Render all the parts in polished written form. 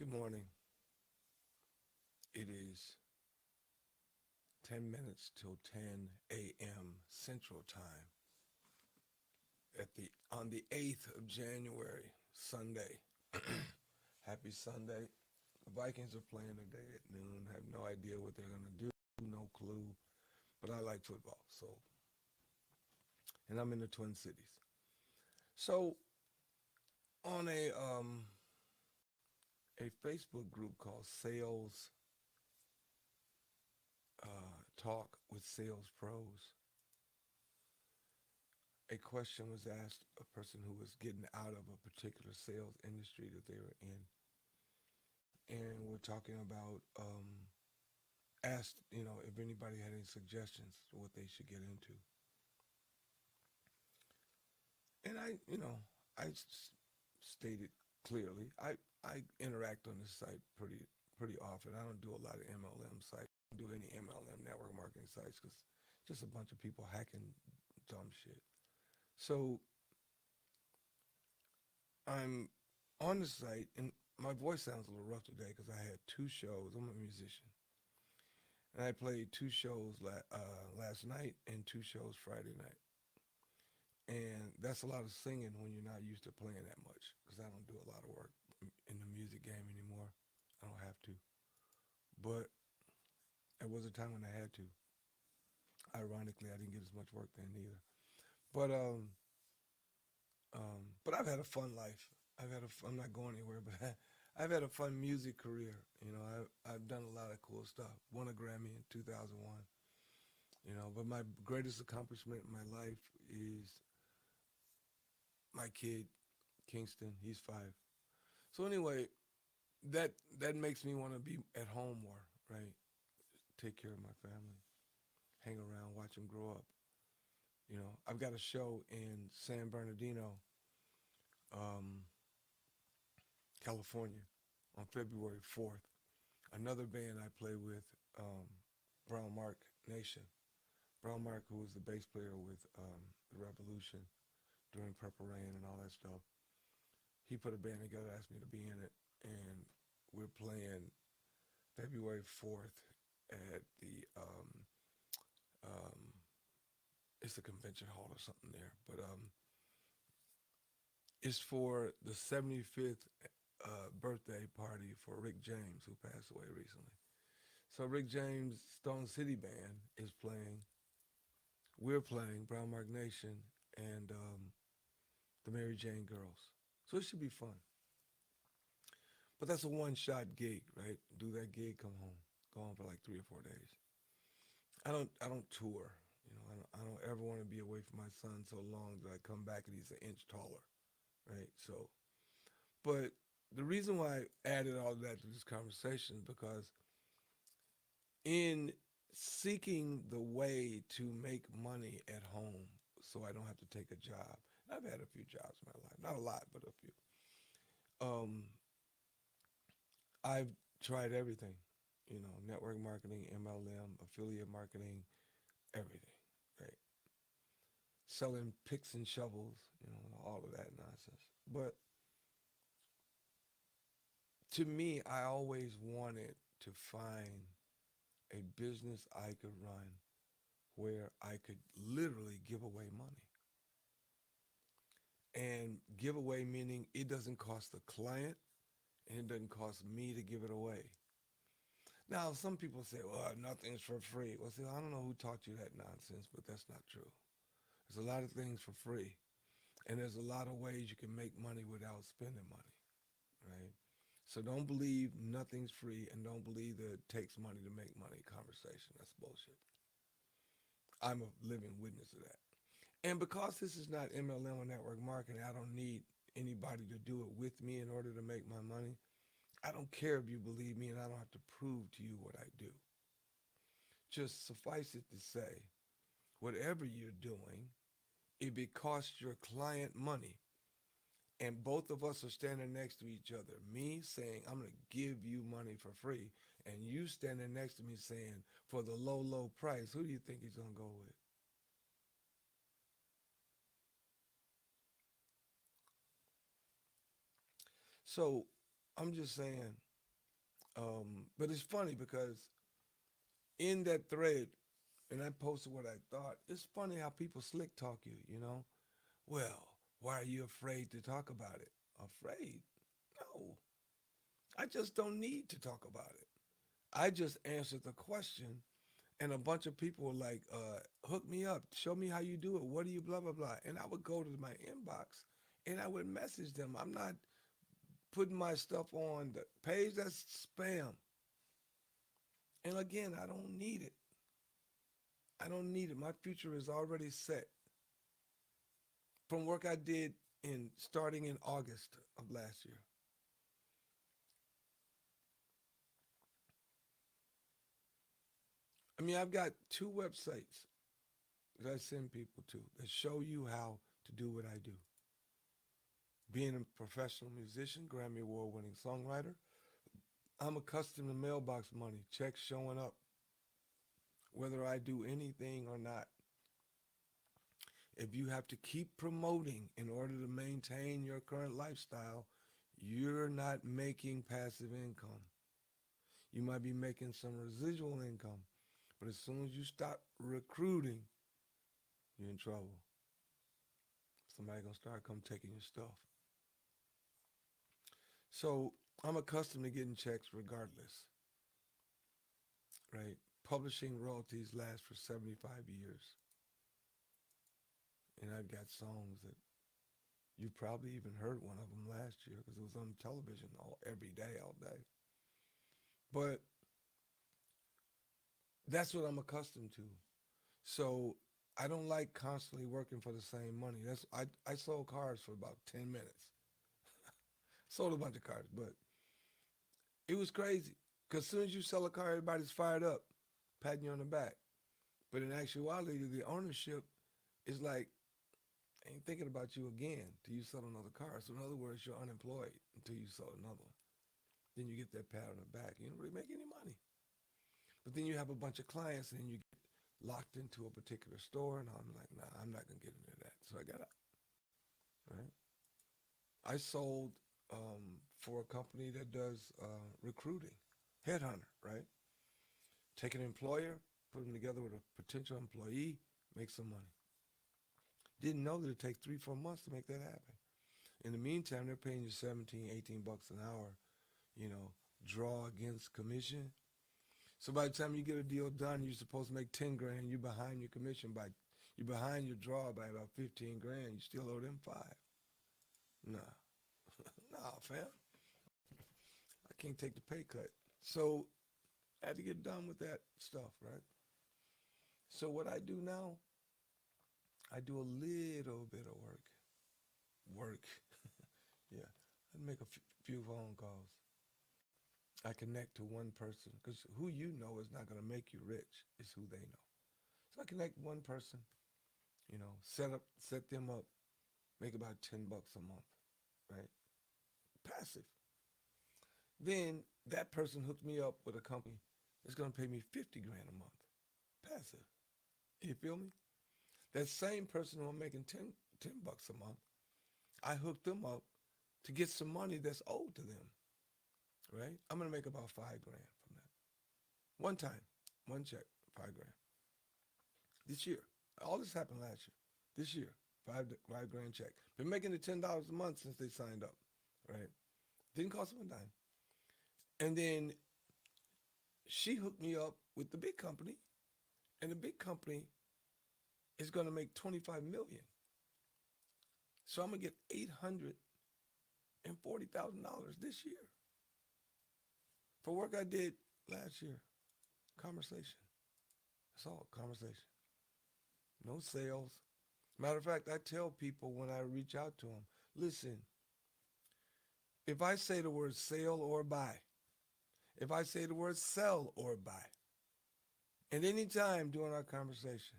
Good morning. It is 10 minutes till 10 a.m. Central Time on the 8th of January, Sunday. Happy Sunday. The Vikings are playing today at noon. Have no idea what they're going to do, no clue. But I like football, and I'm in the Twin Cities. So on a Facebook group called Sales Talk with Sales Pros, a question was asked, a person who was getting out of a particular sales industry that they were in. And we're talking about, asked, if anybody had any suggestions for what they should get into. And stated clearly, I interact on this site pretty often. I don't do a lot of MLM sites. I don't do any MLM network marketing sites because just a bunch of people hacking dumb shit. So I'm on the site, and my voice sounds a little rough today because I had two shows. I'm a musician, and I played two shows last night and two shows Friday night. And that's a lot of singing when you're not used to playing that much because I don't do a lot of work in the music game anymore. I don't have to. But there was a time when I had to. Ironically, I didn't get as much work then either. But but I've had a fun life. I'm not going anywhere, but I've had a fun music career. I've done a lot of cool stuff. Won a Grammy in 2001. But my greatest accomplishment in my life is my kid, Kingston. He's 5. So anyway, that makes me want to be at home more, right? Take care of my family, hang around, watch them grow up. I've got a show in San Bernardino, um, California, on February 4th. Another band I play with, Brown Mark Nation. Brown Mark, who was the bass player with the Revolution during Purple Rain and all that stuff, he put a band together, asked me to be in it, and we're playing February 4th at the um, it's a convention hall or something there, but it's for the 75th birthday party for Rick James, who passed away recently. So Rick James' Stone City Band is playing. We're playing Brown Mark Nation and the Mary Jane Girls. So it should be fun. But that's a one-shot gig, right? Do that gig, come home. Go on for like 3 or 4 days. I don't tour. I don't ever want to be away from my son so long that I come back and he's an inch taller, right? So, but the reason why I added all of that to this conversation is because in seeking the way to make money at home so I don't have to take a job. I've had a few jobs in my life, not a lot, but a few. Um, I've tried everything, network marketing, MLM, affiliate marketing, everything, right? Selling picks and shovels, all of that nonsense. But to me, I always wanted to find a business I could run where I could literally give away money. And give away meaning it doesn't cost the client and it doesn't cost me to give it away. Now, some people say, well, nothing's for free. Well, see, I don't know who taught you that nonsense, but that's not true. There's a lot of things for free. And there's a lot of ways you can make money without spending money, right? So don't believe nothing's free and don't believe that it takes money to make money conversation. That's bullshit. I'm a living witness of that. And because this is not MLM or network marketing, I don't need anybody to do it with me in order to make my money. I don't care if you believe me and I don't have to prove to you what I do. Just suffice it to say, whatever you're doing, if it costs your client money, and both of us are standing next to each other, me saying, I'm going to give you money for free, and you standing next to me saying, for the low, low price, who do you think he's going to go with? So I'm just saying, But it's funny because in that thread, and I posted what I thought, it's funny how people slick talk you, you know? Well, why are you afraid to talk about it? Afraid? No. I just don't need to talk about it. I just answered the question, and a bunch of people were like, hook me up, show me how you do it. What do you blah, blah, blah. And I would go to my inbox and I would message them. I'm not putting my stuff on the page that's spam. And again, I don't need it. I don't need it. My future is already set from work I did in starting in August of last year. I mean, I've got two websites that I send people to that show you how to do what I do. Being a professional musician, Grammy Award winning songwriter, I'm accustomed to mailbox money, checks showing up, whether I do anything or not. If you have to keep promoting in order to maintain your current lifestyle, you're not making passive income. You might be making some residual income, but as soon as you stop recruiting, you're in trouble. Somebody gonna start come taking your stuff. So I'm accustomed to getting checks regardless, right? Publishing royalties last for 75 years. And I've got songs that you probably even heard one of them last year because it was on television every day, all day. But that's what I'm accustomed to. So I don't like constantly working for the same money. I sold cars for about 10 minutes. Sold a bunch of cars, but it was crazy. Because as soon as you sell a car, everybody's fired up, patting you on the back. But in actuality, the ownership is like, ain't thinking about you again till you sell another car. So in other words, you're unemployed until you sell another one. Then you get that pat on the back. You don't really make any money. But then you have a bunch of clients and you get locked into a particular store. And I'm like, nah, I'm not going to get into that. So I got out. Right? I sold for a company that does recruiting, headhunter, right? Take an employer, put them together with a potential employee, make some money. Didn't know that it takes 3-4 months to make that happen. In the meantime, they're paying you 17, 18 bucks an hour, you know, draw against commission. So by the time you get a deal done, you're supposed to make 10 grand. You're behind your commission you're behind your draw by about 15 grand. You still owe them 5. Nah, nah, fam. I can't take the pay cut. So I had to get done with that stuff, right? So what I do now, I do a little bit of work. Work. Yeah. I make a few phone calls. I connect to one person because who you know is not going to make you rich. It's who they know. So I connect one person, you know, set them up, make about 10 bucks a month, right? Passive. Then that person hooked me up with a company that's going to pay me 50 grand a month. Passive. You feel me? That same person who I'm making 10 bucks a month, I hooked them up to get some money that's owed to them, right? I'm going to make about 5 grand from that. One time, one check, 5 grand. This year. All this happened last year. This year, 5 grand check. Been making the $10 a month since they signed up, right? Didn't cost them a dime. And then she hooked me up with the big company, and the big company is going to make 25 million. So I'm going to get $840,000 this year for work I did last year. Conversation. That's all, conversation. No sales. Matter of fact, I tell people when I reach out to them, listen, if I say the word sale or buy, if I say the word sell or buy, at any time during our conversation,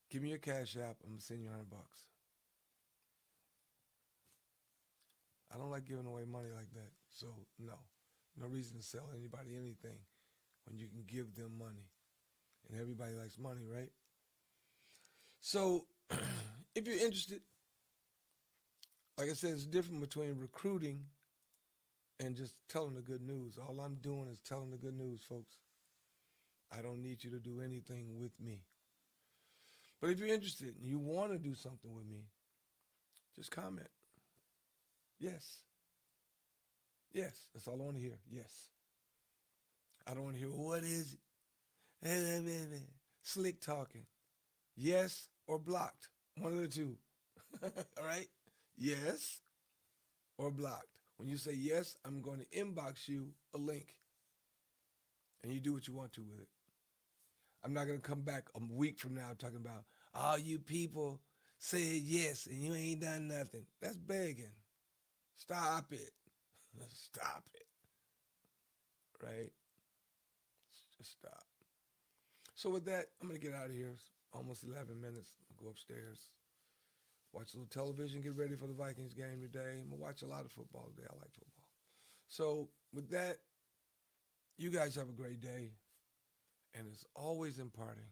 give me your cash app, I'm going to send you 100 bucks. I don't like giving away money like that. So no, no reason to sell anybody anything when you can give them money. And everybody likes money, right? So if you're interested, like I said, it's different between recruiting and just tell them the good news. All I'm doing is telling the good news, folks. I don't need you to do anything with me. But if you're interested and you want to do something with me, just comment. Yes. Yes. That's all I want to hear. Yes. I don't want to hear, what is it? Slick talking. Yes or blocked. One of the two. All right? Yes or blocked. When you say yes, I'm going to inbox you a link and you do what you want to with it. I'm not going to come back a week from now talking about all you people said yes and you ain't done nothing. That's begging. Stop it. Stop it. Right? Just stop. So with that, I'm going to get out of here. It's almost 11 minutes. I'll go upstairs, watch a little television, get ready for the Vikings game today. I'm going to watch a lot of football today. I like football. So with that, you guys have a great day. And it's always imparting.